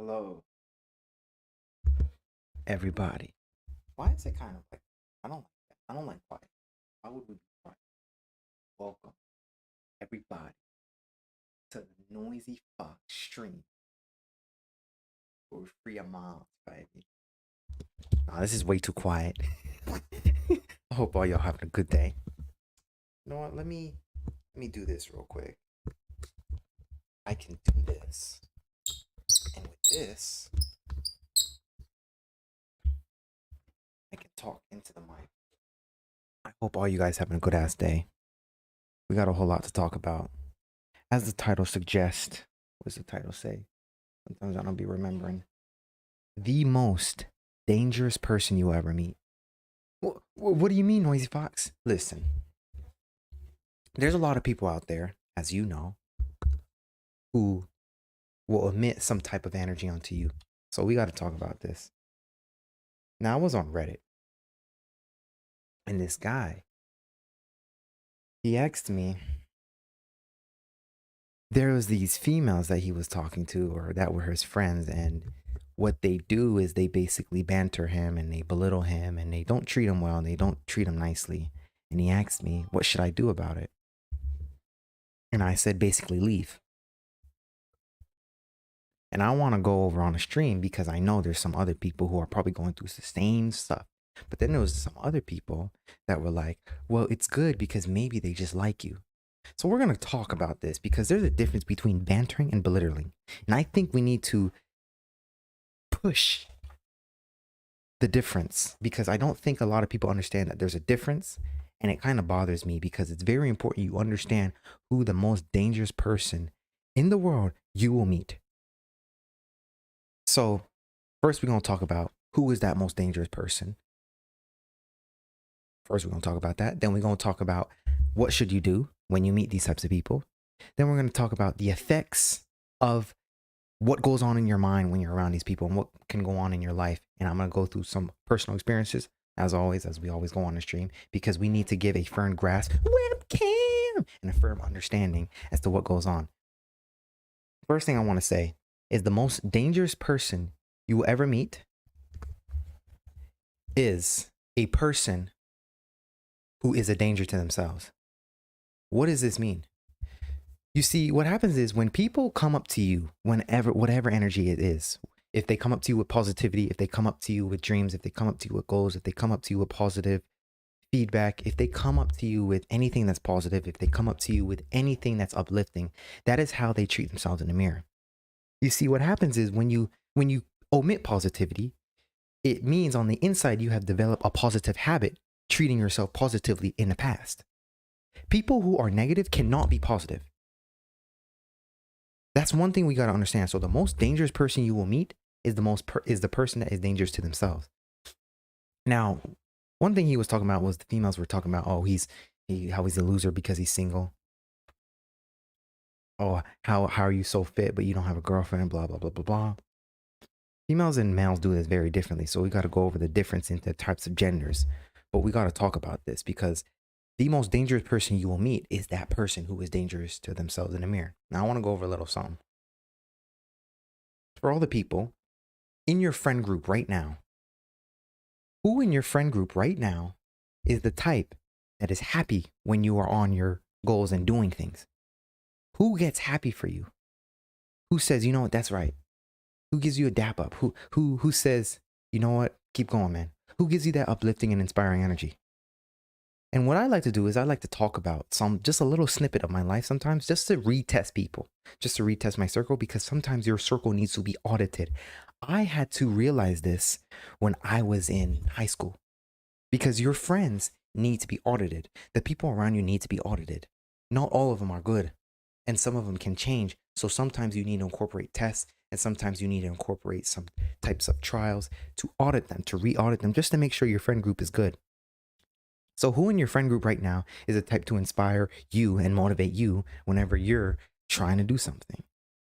Hello, everybody. Why is it kind of like I don't like that. I don't like quiet. Why would we be quiet? Welcome, everybody, to the Noisy Fox stream where we free our minds, baby. Nah, this is way too quiet. I hope all y'all having a good day. You know what? Let me do this real quick. I can do this, and with this, I can talk into the mic. I hope all you guys having a good ass day. We got a whole lot to talk about. As the title suggests, what does the title say? Sometimes I don't be remembering. The most dangerous person you ever meet. What do you mean, Noisy Fox? Listen, there's a lot of people out there, as you know, who will emit some type of energy onto you. So we got to talk about this. Now, I was on Reddit, and this guy, he asked me, there was these females that he was talking to or that were his friends, and what they do is they basically banter him and they belittle him and they don't treat him well and they don't treat him nicely. And he asked me, what should I do about it? And I said, basically leave. And I want to go over on a stream because I know there's some other people who are probably going through the same stuff. But then there was some other people that were like, well, it's good because maybe they just like you. So we're going to talk about this because there's a difference between bantering and belittling. And I think we need to push the difference because I don't think a lot of people understand that there's a difference. And it kind of bothers me because it's very important you understand who the most dangerous person in the world you will meet. So first we're going to talk about who is that most dangerous person. First, we're going to talk about that. Then we're going to talk about what should you do when you meet these types of people. Then we're going to talk about the effects of what goes on in your mind when you're around these people and what can go on in your life. And I'm going to go through some personal experiences, as always, as we always go on the stream, because we need to give a firm grasp, webcam, and a firm understanding as to what goes on. First thing I want to say is the most dangerous person you will ever meet is a person who is a danger to themselves. What does this mean? You see, what happens is when people come up to you, whatever energy it is, if they come up to you with positivity, if they come up to you with dreams, if they come up to you with goals, if they come up to you with positive feedback, if they come up to you with anything that's positive, if they come up to you with anything that's uplifting, that is how they treat themselves in the mirror. You see, what happens is when you omit positivity, it means on the inside you have developed a positive habit treating yourself positively in the past. People who are negative cannot be positive. That's one thing we got to understand. So the most dangerous person you will meet is the person that is dangerous to themselves. Now, one thing he was talking about was the females were talking about, oh, how he's a loser because he's single. Oh, how are you so fit but you don't have a girlfriend? Blah blah blah blah blah. Females and males do this very differently. So we got to go over the difference in the types of genders. But we got to talk about this because the most dangerous person you will meet is that person who is dangerous to themselves in the mirror. Now, I want to go over a little something. For all the people in your friend group right now, who in your friend group right now is the type that is happy when you are on your goals and doing things? Who gets happy for you? Who says, you know what, that's right? Who gives you a dap up? Who says, you know what, keep going, man? Who gives you that uplifting and inspiring energy? And what I like to do is I like to talk about just a little snippet of my life sometimes, just to retest people, just to retest my circle, because sometimes your circle needs to be audited. I had to realize this when I was in high school, because your friends need to be audited. The people around you need to be audited. Not all of them are good, and some of them can change. So sometimes you need to incorporate tests, and sometimes you need to incorporate some types of trials to audit them, to re-audit them, just to make sure your friend group is good. So who in your friend group right now is the type to inspire you and motivate you whenever you're trying to do something?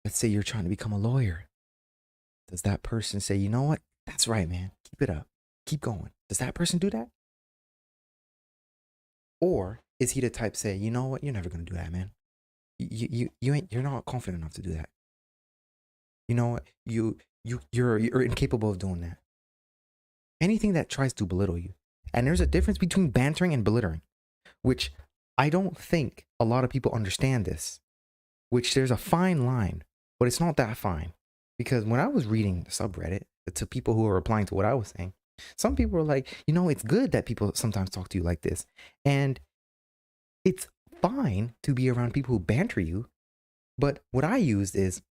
Let's say you're trying to become a lawyer. Does that person say, you know what? That's right, man. Keep it up. Keep going. Does that person do that? Or is he the type say, you know what? You're never going to do that, man. You're not confident enough to do that. You know what? you're incapable of doing that. Anything that tries to belittle you. And there's a difference between bantering and belittling, which I don't think a lot of people understand this, which there's a fine line, but it's not that fine. Because when I was reading the subreddit to people who were replying to what I was saying, some people were like, it's good that people sometimes talk to you like this. And it's fine to be around people who banter you. But what I used is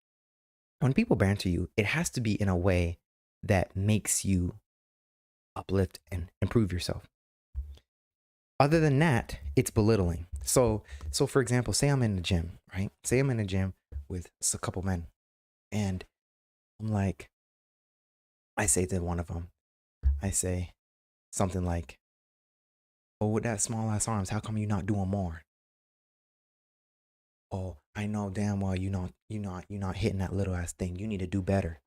when people banter you, it has to be in a way that makes you uplift and improve yourself. Other than that, it's belittling. So for example, say I'm in the gym, right? Say I'm in the gym with a couple men, and I'm like, I say to one of them, I say something like, "Oh, with that small ass arms, how come you not doing more? Oh, I know damn well you not hitting that little ass thing. You need to do better."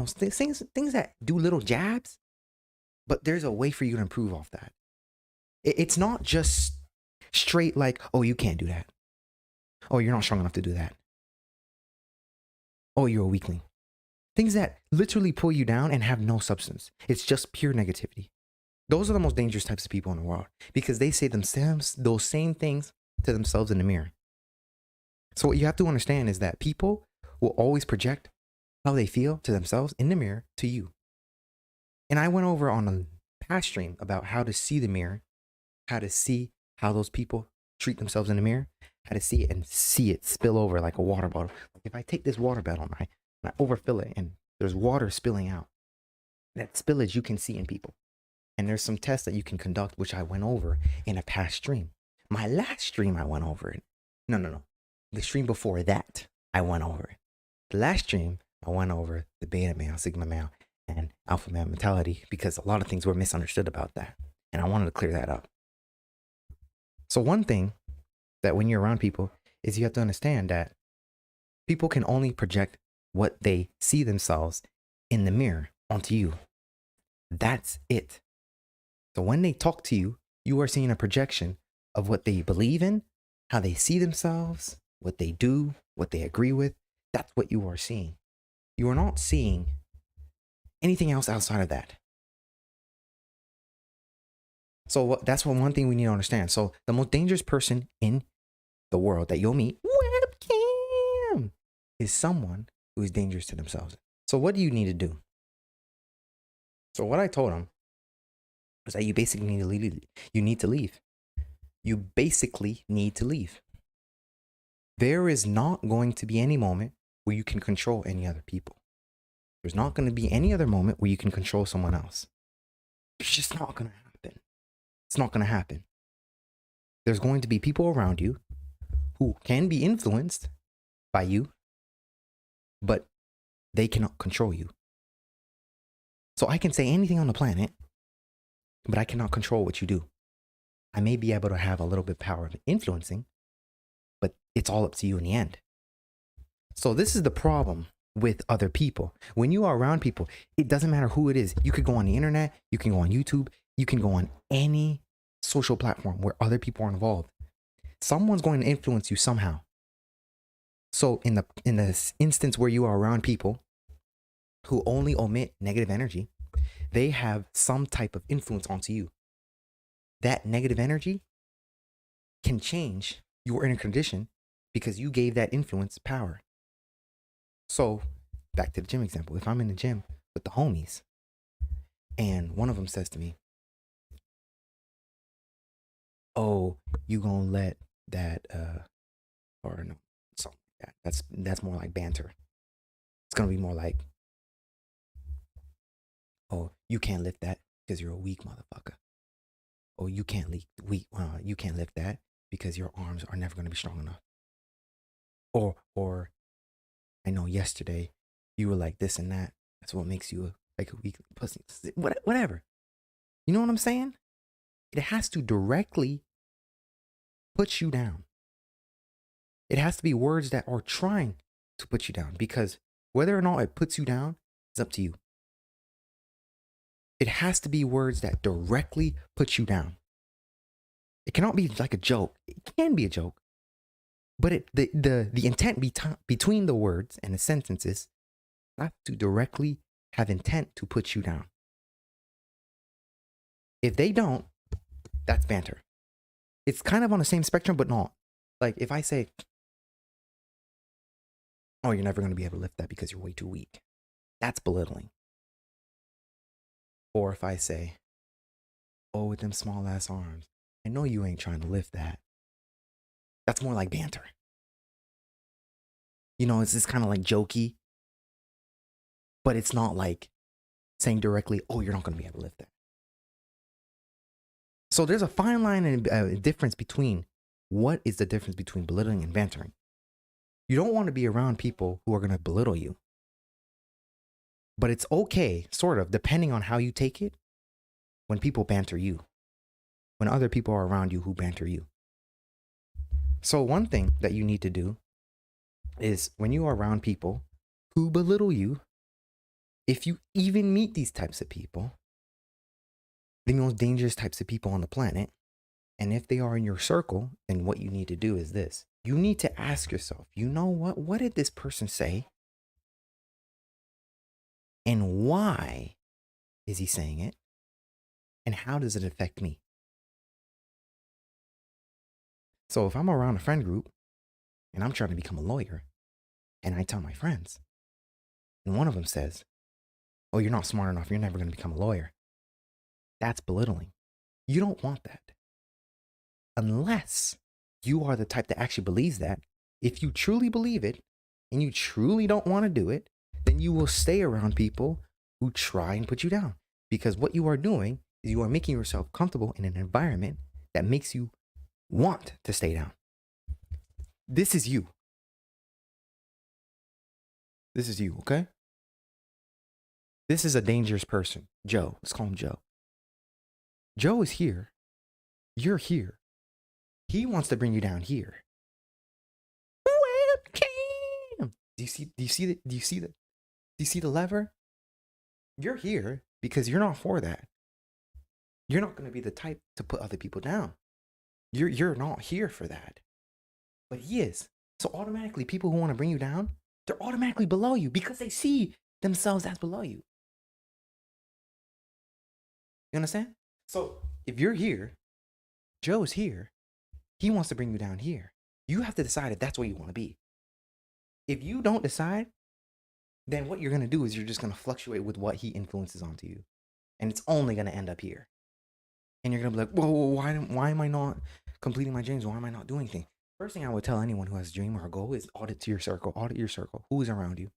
Things that do little jabs, but there's a way for you to improve off that. It's not just straight like, "Oh, you can't do that. Oh, you're not strong enough to do that. Oh, you're a weakling." Things that literally pull you down and have no substance. It's just pure negativity. Those are the most dangerous types of people in the world because they say themselves those same things to themselves in the mirror. So what you have to understand is that people will always project how they feel to themselves in the mirror to you. And I went over on a past stream about how to see the mirror, how to see how those people treat themselves in the mirror, how to see it and see it spill over like a water bottle. Like if I take this water bottle and I overfill it and there's water spilling out, that spillage you can see in people. And there's some tests that you can conduct, which I went over in a past stream. My last stream, I went over it. No. The stream before that, I went over it. The last stream, I went over the beta male, sigma male, and alpha male mentality because a lot of things were misunderstood about that. And I wanted to clear that up. So one thing that when you're around people is you have to understand that people can only project what they see themselves in the mirror onto you. That's it. So when they talk to you, you are seeing a projection of what they believe in, how they see themselves, what they do, what they agree with. That's what you are seeing. You are not seeing anything else outside of that. So that's one thing we need to understand. So the most dangerous person in the world that you'll meet, webcam, is someone who is dangerous to themselves. So what do you need to do? So what I told him was that you basically need to leave. You need to leave. You basically need to leave. There is not going to be any moment where you can control any other people. There's not going to be any other moment where you can control someone else. It's just not going to happen. It's not going to happen. There's going to be people around you who can be influenced by you, but they cannot control you. So I can say anything on the planet, but I cannot control what you do. I may be able to have a little bit of power of influencing, but it's all up to you in the end. So this is the problem with other people. When you are around people, it doesn't matter who it is. You could go on the internet, you can go on YouTube, you can go on any social platform where other people are involved. Someone's going to influence you somehow. So in this instance where you are around people who only omit negative energy, they have some type of influence onto you. That negative energy can change your inner condition because you gave that influence power. So back to the gym example. If I'm in the gym with the homies and one of them says to me, "Oh, you gonna let that or no, something like that. That's more like banter. It's gonna be more like, "Oh, you can't lift that because you're a weak motherfucker. Oh, you can't lift that because your arms are never gonna be strong enough." Or I know yesterday you were like this and that. That's what makes you like a weak pussy. Whatever. You know what I'm saying? It has to directly put you down. It has to be words that are trying to put you down, because whether or not it puts you down is up to you. It has to be words that directly put you down. It cannot be like a joke. It can be a joke, but the intent between the words and the sentences have to directly have intent to put you down. If they don't, that's banter. It's kind of on the same spectrum, but not. Like if I say, oh, you're never going to be able to lift that because you're way too weak, that's belittling. Or if I say, oh, with them small ass arms, I know you ain't trying to lift that. That's more like banter. It's just kind of like jokey, but it's not like saying directly, oh, you're not going to be able to lift that. So there's a fine line and difference between what is the difference between belittling and bantering. You don't want to be around people who are going to belittle you. But it's okay, sort of, depending on how you take it, when people banter you, when other people are around you who banter you. So one thing that you need to do is when you are around people who belittle you, if you even meet these types of people, the most dangerous types of people on the planet, and if they are in your circle, then what you need to do is this. You need to ask yourself, you know what? What did this person say? And why is he saying it? And how does it affect me? So if I'm around a friend group and I'm trying to become a lawyer and I tell my friends, and one of them says, oh, you're not smart enough, you're never going to become a lawyer. That's belittling. You don't want that. Unless you are the type that actually believes that. If you truly believe it and you truly don't want to do it, then you will stay around people who try and put you down. Because what you are doing is you are making yourself comfortable in an environment that makes you want to stay down. This is you. This is you, okay? This is a dangerous person. Joe. Let's call him Joe. Joe is here. You're here. He wants to bring you down here. Webcam. Do you see the lever? You're here because you're not for that. You're not going to be the type to put other people down. You're not here for that. But he is. So automatically people who want to bring you down, they're automatically below you because they see themselves as below you. You understand? So if you're here, Joe's here, he wants to bring you down here. You have to decide if that's where you want to be. If you don't decide, then what you're going to do is you're just going to fluctuate with what he influences onto you. And it's only going to end up here. And you're going to be like, whoa, why am I not completing my dreams? Why am I not doing things? First thing I would tell anyone who has a dream or a goal is audit your circle. Audit your circle. Who is around you?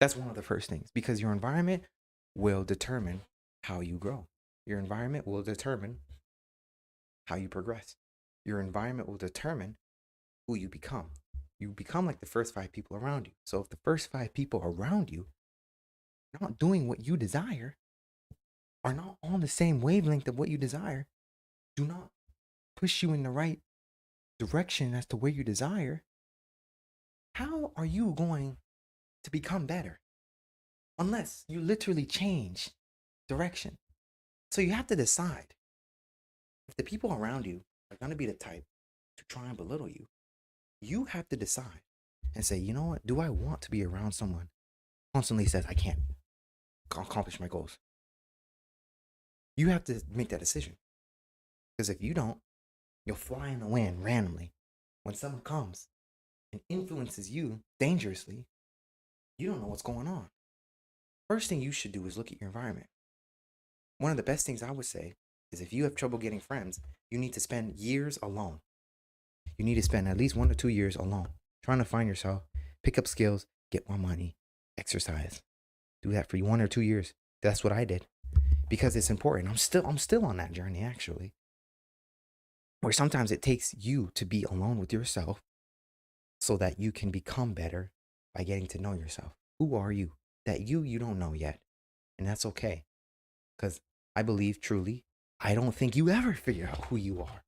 That's one of the first things, because your environment will determine how you grow. Your environment will determine how you progress. Your environment will determine who you become. You become like the first 5 people around you. So if the first 5 people around you are not doing what you desire, are not on the same wavelength of what you desire, do not push you in the right direction as to where you desire, how are you going to become better? Unless you literally change direction. So you have to decide if the people around you are going to be the type to try and belittle you. You have to decide and say, you know what? Do I want to be around someone who constantly says I can't accomplish my goals? You have to make that decision. Because if you don't, you'll fly in the wind randomly. When someone comes and influences you dangerously, you don't know what's going on. First thing you should do is look at your environment. One of the best things I would say is if you have trouble getting friends, you need to spend years alone. You need to spend at least 1 to 2 years alone, trying to find yourself, pick up skills, get more money, exercise. Do that for 1 or 2 years. That's what I did. Because it's important. I'm still on that journey, actually. Where sometimes it takes you to be alone with yourself so that you can become better by getting to know yourself. Who are you? That you don't know yet. And that's okay. Because I believe truly, I don't think you ever figure out who you are.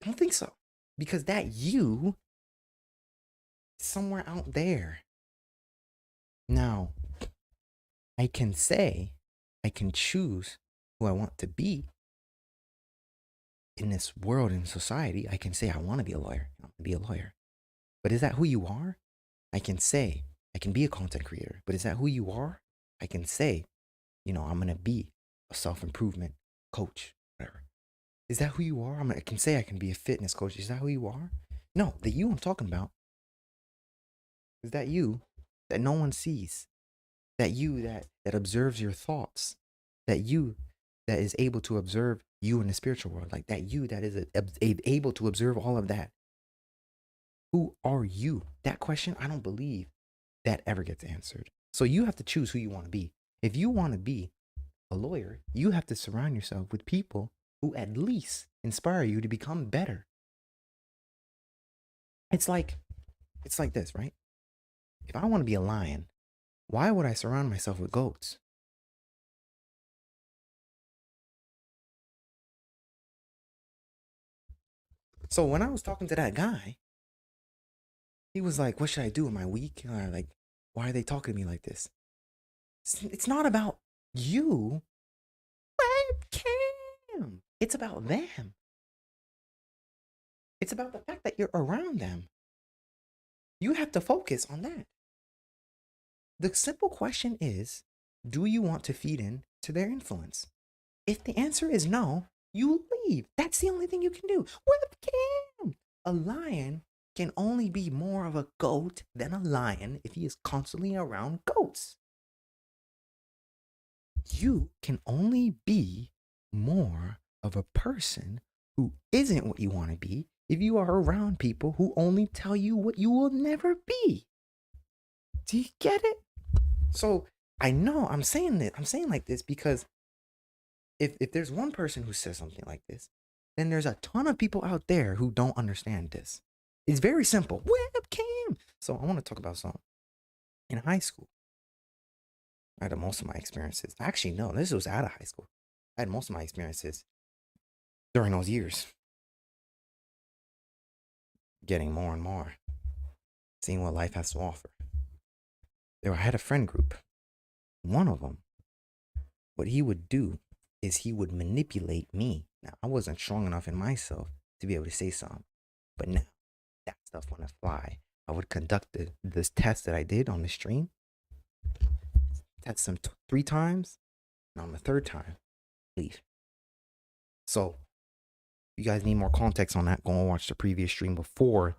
I don't think so. Because that you is somewhere out there. Now, I can say, I can choose who I want to be in this world, in society. I can say, I want to be a lawyer. I want to be a lawyer. But is that who you are? I can say, I can be a content creator, but is that who you are? I can say, I'm going to be a self-improvement coach, whatever. Is that who you are? I can say I can be a fitness coach. Is that who you are? No, the you I'm talking about is that you that no one sees, that you that observes your thoughts, that you that is able to observe you in the spiritual world, like that you that is able to observe all of that. Who are you? That question, I don't believe that ever gets answered. So you have to choose who you want to be. If you want to be a lawyer, you have to surround yourself with people who at least inspire you to become better. It's like this, right? If I want to be a lion, why would I surround myself with goats? So when I was talking to that guy, he was like, "What should I do? Am I weak? Like, why are they talking to me like this?" It's not about you. Webcam. It's about them. It's about the fact that you're around them. You have to focus on that. The simple question is, do you want to feed in to their influence? If the answer is no, you leave. That's the only thing you can do. Webcam. A lion can only be more of a goat than a lion if he is constantly around goats. You can only be more of a person who isn't what you want to be if you are around people who only tell you what you will never be. Do you get it? So I know I'm saying this. I'm saying like this because if there's one person who says something like this, then there's a ton of people out there who don't understand this. It's very simple. Webcam. So I want to talk about something. In high school, I had most of my experiences. Actually, no, this was out of high school. I had most of my experiences during those years, getting more and more, seeing what life has to offer. I had a friend group. One of them, what he would do is he would manipulate me. Now, I wasn't strong enough in myself to be able to say something, but now that stuff wouldn't fly. I would conduct this test that I did on the stream, test them 3 times, and on the third time, leave. So, if you guys need more context on that, go and watch the previous stream before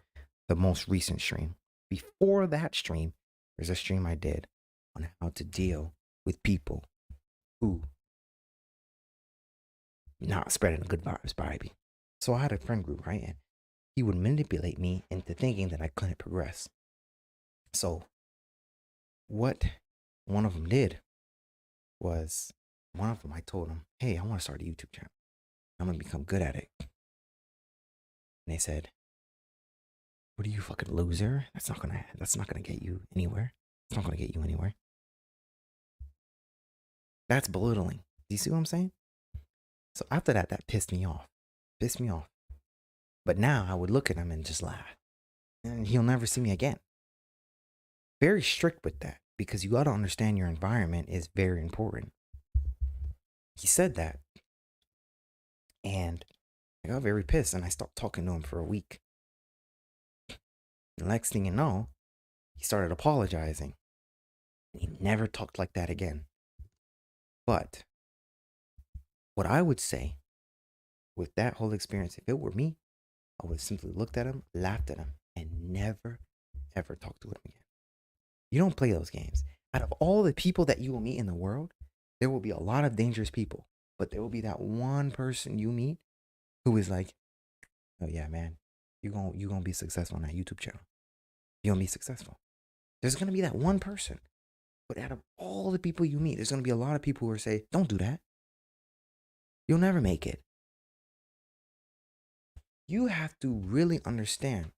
the most recent stream. Before that stream, there's a stream I did on how to deal with people who not spreading good vibes, baby. So I had a friend group, right? And he would manipulate me into thinking that I couldn't progress. So what one of them did was, I told him, "Hey, I want to start a YouTube channel. I'm going to become good at it." And they said, "What are you, fucking loser? That's not gonna get you anywhere. It's not gonna get you anywhere." That's belittling. Do you see what I'm saying? So after that, that pissed me off. But now I would look at him and just laugh. And he'll never see me again. Very strict with that, because you gotta understand your environment is very important. He said that, and I got very pissed, and I stopped talking to him for a week. The next thing you know, he started apologizing. And he never talked like that again. But what I would say with that whole experience, if it were me, I would have simply looked at him, laughed at him, and never, ever talked to him again. You don't play those games. Out of all the people that you will meet in the world, there will be a lot of dangerous people. But there will be that one person you meet who is like, "Oh yeah, man, you're gonna be successful on that YouTube channel. You're gonna be successful." There's gonna be that one person. But out of all the people you meet, there's gonna be a lot of people who are say, "Don't do that. You'll never make it." You have to really understand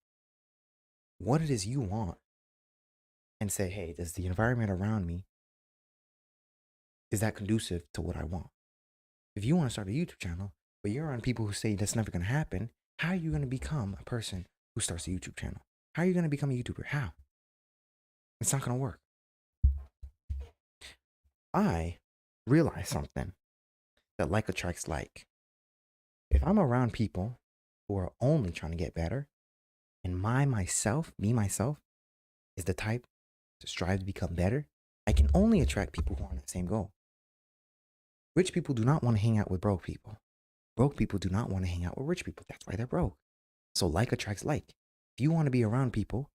what it is you want and say, "Hey, does the environment around me, is that conducive to what I want?" If you want to start a YouTube channel, but you're around people who say that's never going to happen, how are you going to become a person who starts a YouTube channel? How are you going to become a YouTuber? How? It's not going to work. I realized something, that like attracts like. If I'm around people who are only trying to get better, and me myself, is the type to strive to become better, I can only attract people who are on that same goal. Rich people do not want to hang out with broke people. Broke people do not want to hang out with rich people. That's why they're broke. So like attracts like. If you want to be around people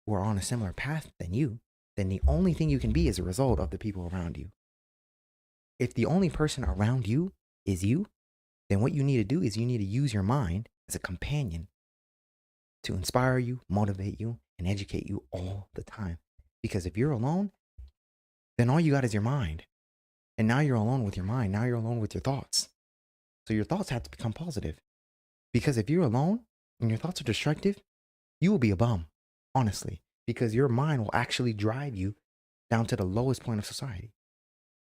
who are on a similar path than you, then the only thing you can be is a result of the people around you. If the only person around you is you, then what you need to do is you need to use your mind as a companion to inspire you, motivate you, and educate you all the time. Because if you're alone, then all you got is your mind. And now you're alone with your mind. Now you're alone with your thoughts. So your thoughts have to become positive. Because if you're alone and your thoughts are destructive, you will be a bum, honestly. Because your mind will actually drive you down to the lowest point of society.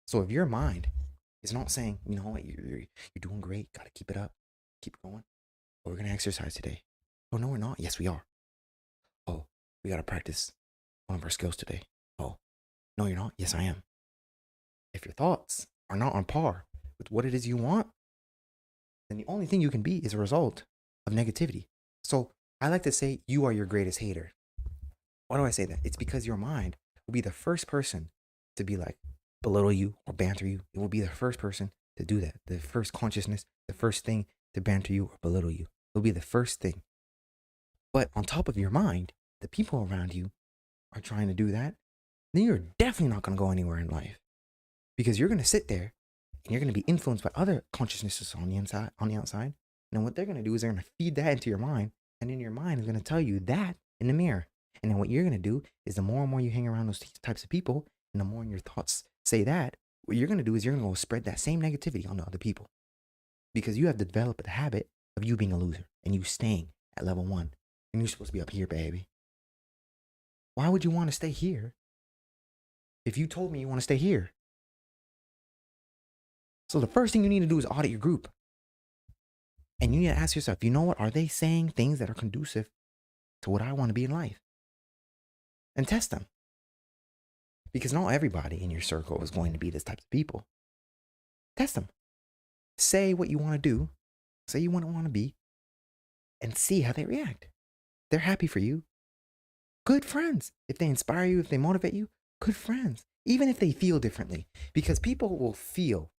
So if your mind is not saying, you know what, you're doing great, gotta keep it up, keep going. Oh, we're gonna exercise today. Oh, no, we're not. Yes, we are. Oh, we gotta practice one of our skills today. Oh, no, you're not. Yes, I am. If your thoughts are not on par with what it is you want, then the only thing you can be is a result of negativity. So I like to say you are your greatest hater. Why do I say that? It's because your mind will be the first person to be like, belittle you or banter you. It will be the first person to do that. The first consciousness, the first thing to banter you or belittle you. It will be the first thing. But on top of your mind, the people around you are trying to do that. Then you're definitely not going to go anywhere in life, because you're going to sit there and you're going to be influenced by other consciousnesses on the inside, on the outside. And what they're going to do is they're going to feed that into your mind, and then your mind is going to tell you that in the mirror. And then what you're going to do is the more and more you hang around those types of people, and the more your thoughts say that, what you're going to do is you're going to go spread that same negativity onto other people, because you have developed the habit of you being a loser and you staying at level 1, and you're supposed to be up here, baby. Why would you want to stay here if you told me you want to stay here? So the first thing you need to do is audit your group. And you need to ask yourself, you know what? Are they saying things that are conducive to what I want to be in life? And test them. Because not everybody in your circle is going to be this type of people. Test them. Say what you want to do. Say you want to be. And see how they react. They're happy for you. Good friends. If they inspire you, if they motivate you, good friends. Even if they feel differently. Because people will feel.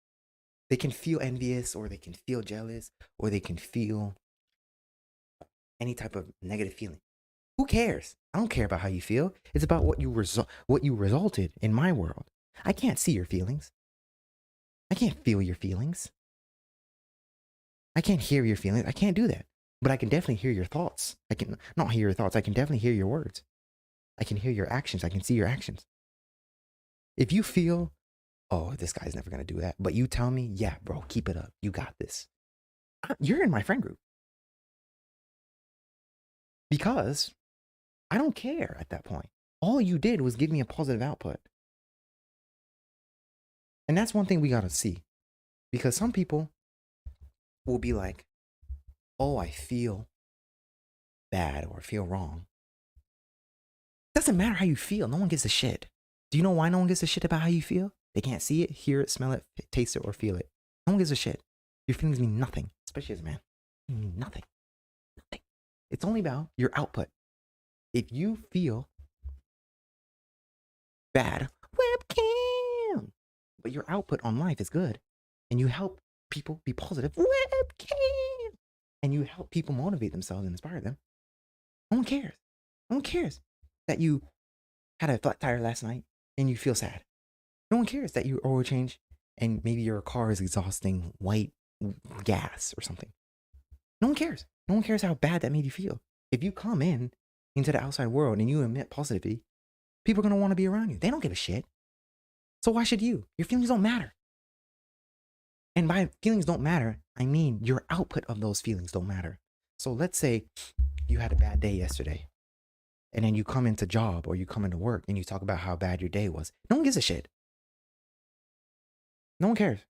They can feel envious, or they can feel jealous, or they can feel any type of negative feeling. Who cares? I don't care about how you feel. It's about what you resulted in my world. I can't see your feelings. I can't feel your feelings. I can't hear your feelings. I can't do that. But I can definitely hear your thoughts. I can not hear your thoughts. I can definitely hear your words. I can hear your actions. I can see your actions. If you feel, oh, this guy's never going to do that, but you tell me, yeah, bro, keep it up. You got this. You're in my friend group. Because I don't care at that point. All you did was give me a positive output. And that's one thing we got to see. Because some people will be like, oh, I feel bad or feel wrong. Doesn't matter how you feel. No one gives a shit. Do you know why no one gives a shit about how you feel? They can't see it, hear it, smell it, taste it, or feel it. No one gives a shit. Your feelings mean nothing, especially as a man. They mean nothing. Nothing. It's only about your output. If you feel bad, webcam, but your output on life is good, and you help people be positive, webcam, and you help people motivate themselves and inspire them, no one cares. No one cares that you had a flat tire last night and you feel sad. No one cares that you oil change and maybe your car is exhausting white gas or something. No one cares. No one cares how bad that made you feel. If you come into the outside world and you emit positivity, people are going to want to be around you. They don't give a shit. So why should you? Your feelings don't matter. And by feelings don't matter, I mean your output of those feelings don't matter. So let's say you had a bad day yesterday, and then you come into job or you come into work and you talk about how bad your day was. No one gives a shit. No one cares.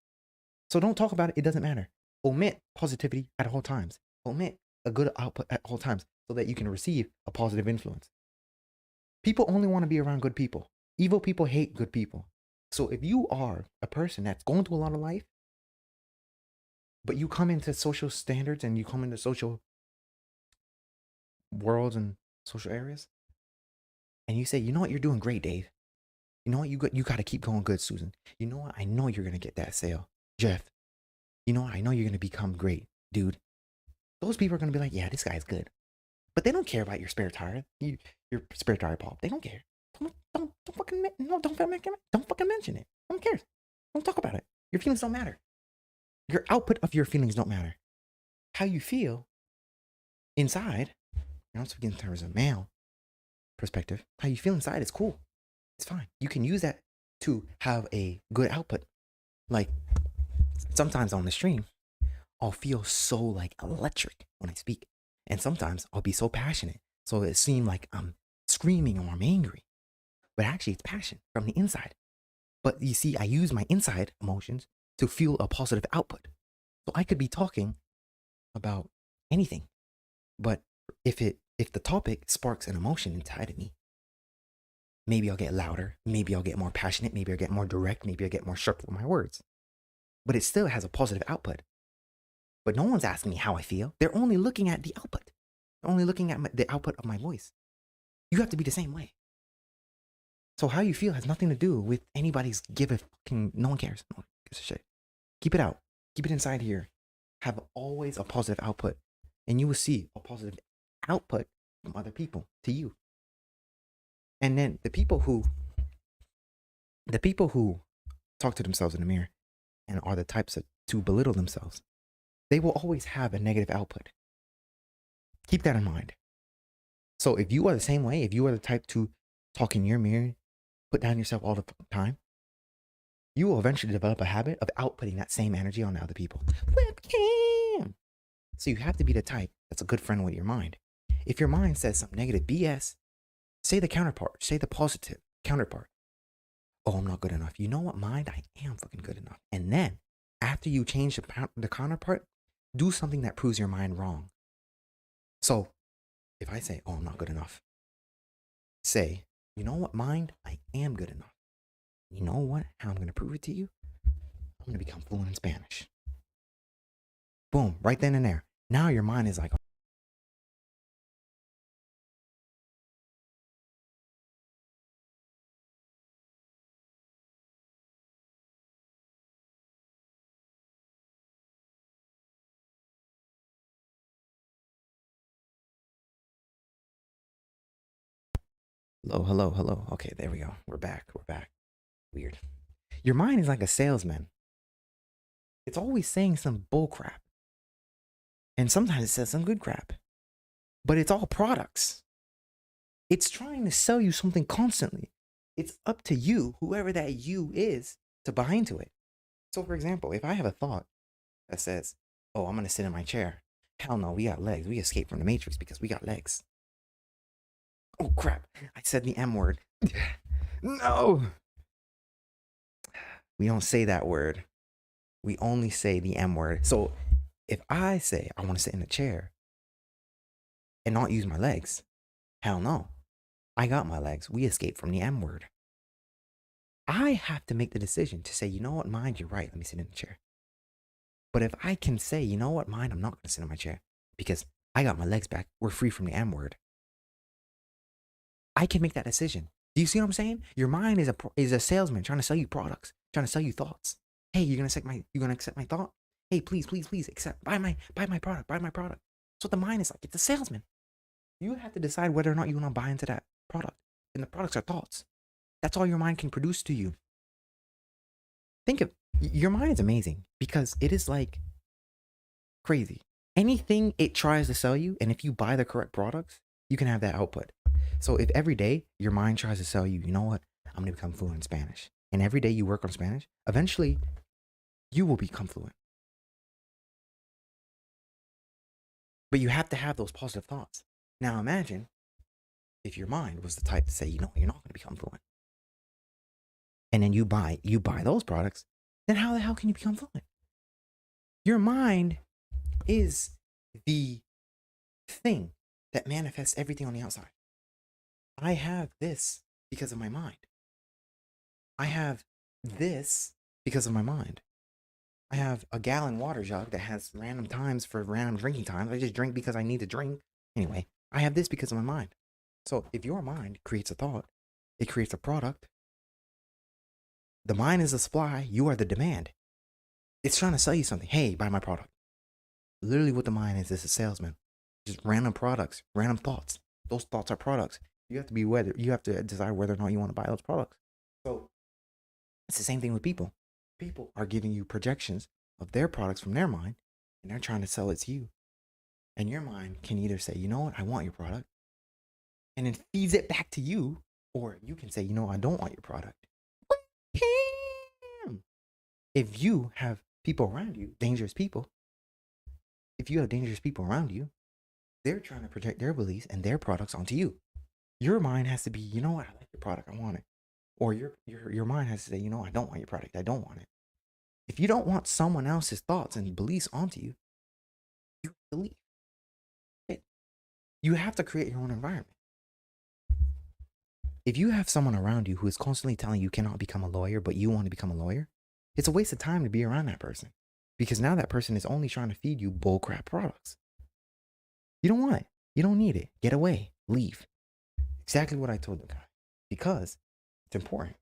So don't talk about it. It doesn't matter. Omit positivity at all times. Omit a good output at all times so that you can receive a positive influence. People only want to be around good people. Evil people hate good people. So if you are a person that's going through a lot of life, but you come into social standards and you come into social worlds and social areas, and you say, you know what, you're doing great, Dave. You know what, you got to keep going good, Susan. You know what, I know you're gonna get that sale, Jeff. You know what, I know you're gonna become great, dude. Those people are gonna be like, yeah, this guy's good, but they don't care about your spare tire, your spare tire pop. They don't care. Don't fucking no, don't fucking mention it. No one cares. Don't talk about it. Your feelings don't matter. Your output of your feelings don't matter. How you feel inside, and I'm speaking in terms of male perspective, how you feel inside is cool. It's fine. You can use that to have a good output. Like sometimes on the stream, I'll feel so like electric when I speak. And sometimes I'll be so passionate. So it seems like I'm screaming or I'm angry. But actually it's passion from the inside. But you see, I use my inside emotions to fuel a positive output. So I could be talking about anything. But if the topic sparks an emotion inside of me, maybe I'll get louder, maybe I'll get more passionate, maybe I'll get more direct, maybe I'll get more sharp with my words. But it still has a positive output. But no one's asking me how I feel. They're only looking at the output. They're only looking at the output of my voice. You have to be the same way. So how you feel has nothing to do with anybody's give a fucking, no one cares. No one gives a shit. Keep it out. Keep it inside here. Have always a positive output. And you will see a positive output from other people to you. And then the people who talk to themselves in the mirror and are the types to belittle themselves, they will always have a negative output. Keep that in mind. So if you are the same way, if you are the type to talk in your mirror, put down yourself all the time, you will eventually develop a habit of outputting that same energy on other people. Webcam. So you have to be the type that's a good friend with your mind. If your mind says some negative BS, say the counterpart, say the positive counterpart. Oh, I'm not good enough. You know what, mind? I am fucking good enough. And then after you change the counterpart, do something that proves your mind wrong. So if I say, oh, I'm not good enough, say, you know what, mind? I am good enough. You know what? How I'm going to prove it to you? I'm going to become fluent in Spanish. Boom, right then and there. Now your mind is like, hello, hello, hello. Okay, there we go. We're back. We're back. Weird. Your mind is like a salesman. It's always saying some bull crap. And sometimes it says some good crap. But it's all products. It's trying to sell you something constantly. It's up to you, whoever that you is, to buy into it. So, for example, if I have a thought that says, oh, I'm going to sit in my chair. Hell no, we got legs. We escaped from the Matrix because we got legs. Oh, crap. I said the M word. No. We don't say that word. We only say the M word. So if I say I want to sit in a chair and not use my legs, hell no. I got my legs. We escaped from the M word. I have to make the decision to say, you know what, mind, you're right. Let me sit in the chair. But if I can say, you know what, mind, I'm not going to sit in my chair because I got my legs back. We're free from the M word. I can make that decision. Do you see what I'm saying? Your mind is a salesman trying to sell you products, trying to sell you thoughts. Hey, you're gonna accept my thought? Hey, please, please, please accept. Buy my product. Buy my product. That's what the mind is like. It's a salesman. You have to decide whether or not you want to buy into that product. And the products are thoughts. That's all your mind can produce to you. Think of your mind is amazing because it is like crazy. Anything it tries to sell you, and if you buy the correct products, you can have that output. So if every day your mind tries to sell you, you know what, I'm going to become fluent in Spanish. And every day you work on Spanish, eventually you will become fluent. But you have to have those positive thoughts. Now imagine if your mind was the type to say, you know, you're not going to become fluent. And then you buy those products, then how the hell can you become fluent? Your mind is the thing that manifests everything on the outside. I have this because of my mind. I have this because of my mind. I have a gallon water jug that has random times for random drinking times. I just drink because I need to drink. Anyway, I have this because of my mind. So if your mind creates a thought, it creates a product. The mind is the supply, you are the demand. It's trying to sell you something. Hey, buy my product. Literally what the mind is a salesman. Just random products, random thoughts. Those thoughts are products. You have to decide whether or not you want to buy those products. So it's the same thing with people. People are giving you projections of their products from their mind, and they're trying to sell it to you. And your mind can either say, you know what, I want your product, and then feeds it back to you, or you can say, you know, I don't want your product. If you have people around you, dangerous people, if you have dangerous people around you, they're trying to project their beliefs and their products onto you. Your mind has to be, you know what, I like your product, I want it. Or your mind has to say, you know, I don't want your product, I don't want it. If you don't want someone else's thoughts and beliefs onto you, you have to leave. You have to create your own environment. If you have someone around you who is constantly telling you cannot become a lawyer, but you want to become a lawyer, it's a waste of time to be around that person. Because now that person is only trying to feed you bullcrap products. You don't want it. You don't need it. Get away. Leave. Exactly what I told the guy. Because it's important.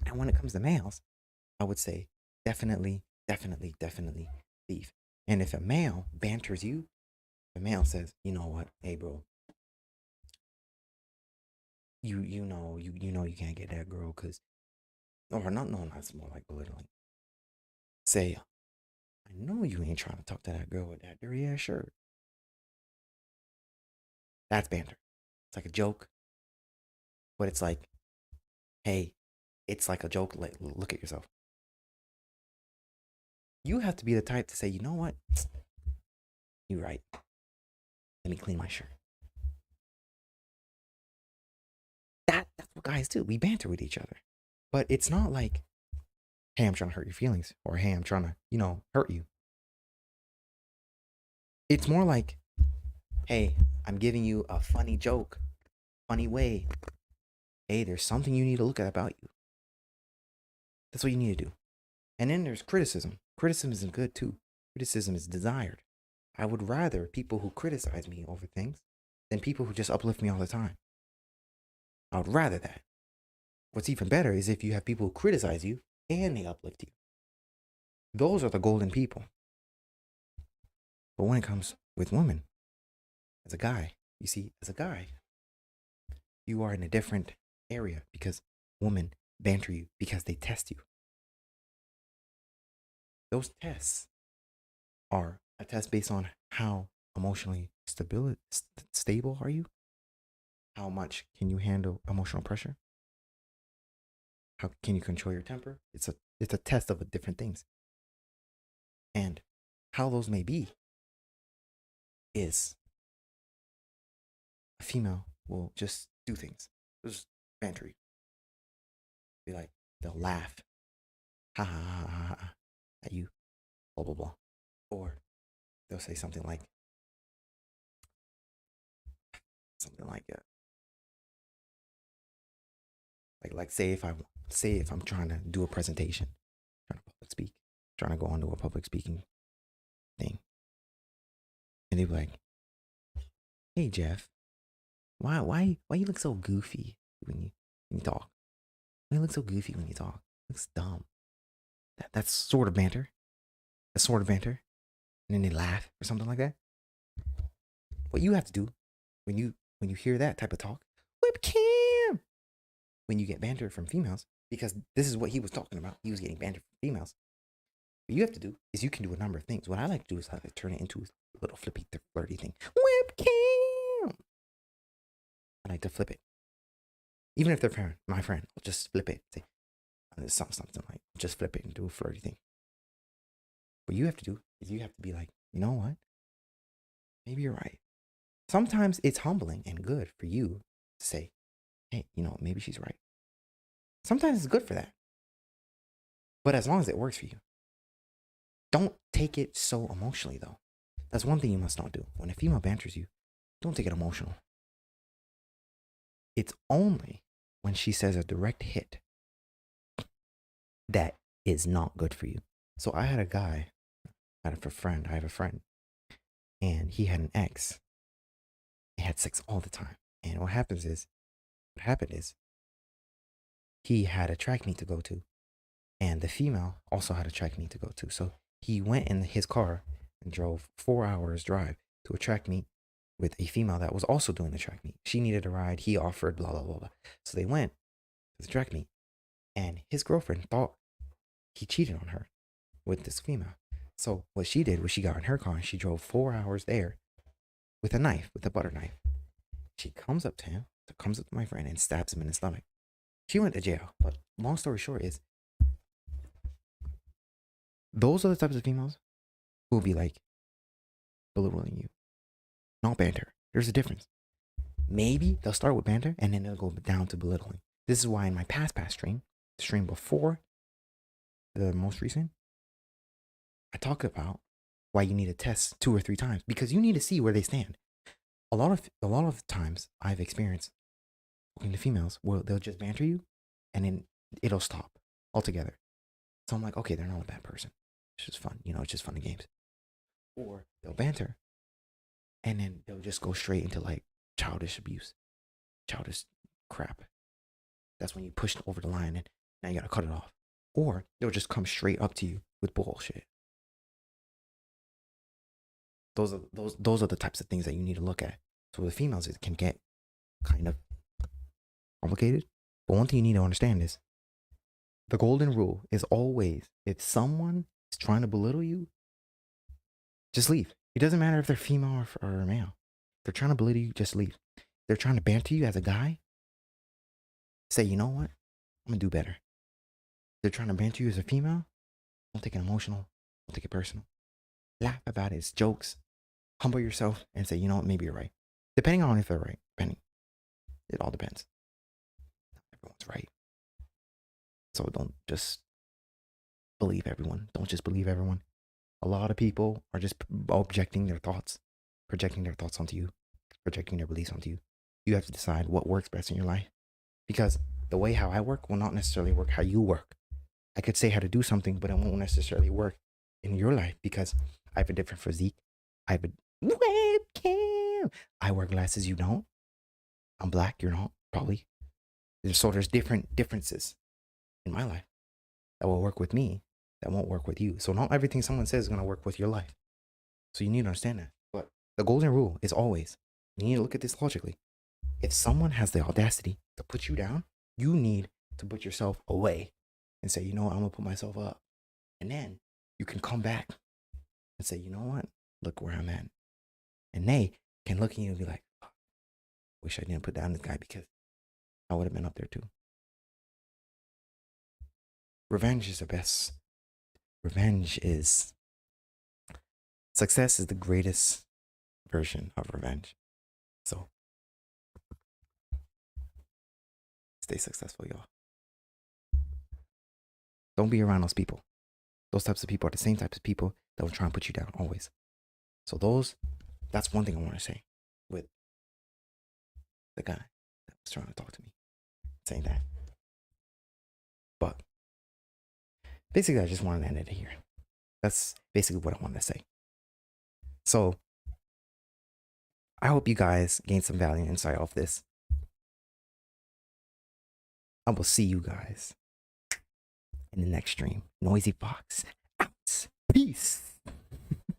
And when it comes to males, I would say definitely leave. And if a male banters you, the male says, you know what, hey bro, you know you can't get that girl because, or not, no, that's more like belittling. Say, I know you ain't trying to talk to that girl with that dirty ass shirt. That's banter. It's like a joke, but it's like, hey, it's like a joke. Like, look at yourself. You have to be the type to say, you know what, you're right. Let me clean my shirt. That's what guys do. We banter with each other. But it's not like, hey, I'm trying to hurt your feelings, or hey, I'm trying to, hurt you. It's more like, hey, I'm giving you a funny joke, funny way. Hey, there's something you need to look at about you. That's what you need to do. And then there's criticism. Criticism isn't good too. Criticism is desired. I would rather people who criticize me over things than people who just uplift me all the time. I would rather that. What's even better is if you have people who criticize you and they uplift you. Those are the golden people. But when it comes with women, as a guy, you see, as a guy, you are in a different area because women banter you because they test you. Those tests are a test based on how emotionally stable are you? How much can you handle emotional pressure? How can you control your temper? It's a test of different things. And how those may be is a female will just do things. Just banter you. Be like, they'll laugh. Ha ha ha ha ha at you. Blah blah blah. Or they'll say something like like say if I'm trying to do a presentation, trying to public speak, trying to go onto a public speaking thing, and they'd be like, "Hey Jeff, why you look so goofy when you talk? Why you look so goofy when you talk? It looks dumb." That's sort of banter. That's sort of banter, and then they laugh or something like that. What you have to do when you hear that type of talk, webcam. When you get banter from females, because this is what he was talking about. He was getting banter from females. What you have to do is you can do a number of things. What I like to do is I like to turn it into a little flippy, flirty thing. Webcam. I like to flip it. Even if they're my friend, I'll just flip it. Say something like, just flip it and do a flirty thing. What you have to do is you have to be like, you know what? Maybe you're right. Sometimes it's humbling and good for you to say, hey, maybe she's right. Sometimes it's good for that. But as long as it works for you. Don't take it so emotionally, though. That's one thing you must not do. When a female banters you, don't take it emotional. It's only when she says a direct hit that is not good for you. So I had a guy, I have a friend, and he had an ex. They had sex all the time. And what happened is he had a track meet to go to, and the female also had a track meet to go to. So he went in his car and drove 4 hours drive to a track meet with a female that was also doing the track meet. She needed a ride. He offered, blah, blah, blah, blah. So they went to the track meet, and his girlfriend thought he cheated on her with this female. So what she did was she got in her car and she drove 4 hours there with a knife, with a butter knife. She comes up to him, comes up to my friend and stabs him in the stomach. She went to jail. But long story short is, those are the types of females who will be like belittling you, not banter. There's a difference. Maybe they'll start with banter and then they'll go down to belittling. This is why in my past stream, the stream before the most recent, I talked about why you need to test 2 or 3 times, because you need to see where they stand. A lot of times I've experienced talking to females where they'll just banter you and then it'll stop altogether. So I'm like, okay, they're not a bad person. It's just fun, it's just fun and games. Or they'll banter and then they'll just go straight into like childish abuse, childish crap. That's when you push over the line and now you gotta cut it off. Or they'll just come straight up to you with bullshit. Those are the types of things that you need to look at. So with females, it can get kind of complicated. But one thing you need to understand is the golden rule is always, if someone is trying to belittle you, just leave. It doesn't matter if they're female or male. If they're trying to belittle you, just leave. If they're trying to banter you as a guy, say, you know what? I'm gonna do better. If they're trying to banter you as a female, don't take it emotional. Don't take it personal. Laugh about it. It's jokes. Humble yourself and say, you know what? Maybe you're right. Depending on if they're right. It all depends. Not everyone's right. So don't just believe everyone. Don't just believe everyone. A lot of people are just projecting their thoughts onto you, projecting their beliefs onto you. You have to decide what works best in your life, because the way how I work will not necessarily work how you work. I could say how to do something, but it won't necessarily work in your life because I have a different physique. I have a webcam. I wear glasses, you don't. I'm black, you're not, probably. So there's differences in my life that will work with me, that won't work with you. So not everything someone says is going to work with your life. So you need to understand that. But the golden rule is always, you need to look at this logically. If someone has the audacity to put you down, you need to put yourself away and say, you know what, I'm going to put myself up. And then you can come back and say, you know what, look where I'm at. And they can look at you and be like, oh, wish I didn't put down this guy because I would have been up there too. Revenge is the best. Success is the greatest version of revenge. So stay successful, y'all. Don't be around those people. Those types of people are the same types of people that will try and put you down always. So that's one thing I want to say with the guy that was trying to talk to me, saying that. But basically, I just wanted to end it here. That's basically what I wanted to say. So I hope you guys gained some value and insight off this. I will see you guys in the next stream. Noisy Fox out. Peace.